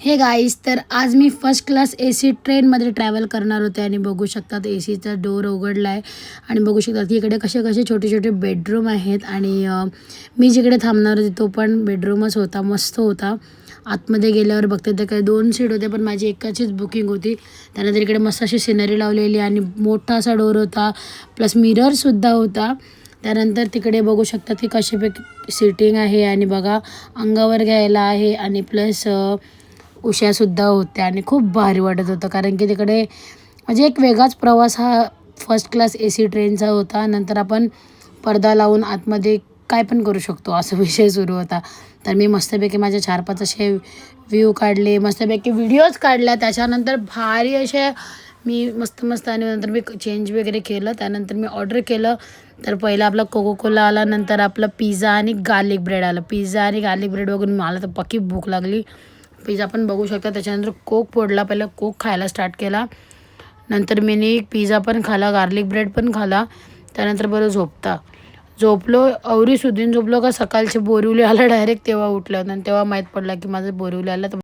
हे गाईज, तर आज मी फर्स्ट क्लास AC ट्रेनमध्ये ट्रॅव्हल करणार होते आणि बघू शकतात ACचा डोर उघडला आहे आणि बघू शकतात की इकडे कसे कसे छोटे छोटे बेडरूम आहेत आणि मी जिकडे थांबणार होते तो पण बेडरूमच होता, मस्त होता. आतमध्ये गेल्यावर बघते तर काही 2 सीट होते पण माझी एकाचीच बुकिंग होती. त्यानंतर इकडे मस्त अशी सिनरी लावलेली आणि मोठा असा डोर होता, प्लस मिररसुद्धा होता. त्यानंतर तिकडे बघू शकतात की कशापैकी सीटिंग आहे आणि बघा अंगावर घ्यायला आहे आणि प्लस उशासुद्धा होत्या आणि खूप भारी वाटत होतं कारण की तिकडे म्हणजे एक वेगळाच प्रवास हा फर्स्ट क्लास AC ट्रेनचा होता. नंतर आपण पडदा लावून आतमध्ये काय पण करू शकतो असा विषय सुरू होता. तर मी मस्तपैकी माझे 4-5 असे व्ह्यू काढले, मस्तपैकी व्हिडिओज काढल्या. त्याच्यानंतर भारी असे मी मस्त आणि नंतर मी चेंज वगैरे केलं. त्यानंतर मी ऑर्डर केलं. तर पहिला आपला कोकोकोला आला, नंतर आपला पिझ्झा आणि गार्लिक ब्रेड आलं. पिझ्झा आणि गार्लिक ब्रेड बघून मला तर पक्की भूक लागली. पिझ्झा पण बघू शकता. त्याच्यानंतर कोक फोडला, पहिला कोक खायला स्टार्ट केला. नंतर मी पिझ्झा पण खाला, गार्लिक ब्रेड पण खाला. त्यानंतर बरं झोपलो अवरी सुधीन झोपलो का सकाळचे बोरिवली आला डायरेक्ट तेव्हा उठलं आणि तेव्हा माहीत पडलं की माझं बोरिवली आलं. तर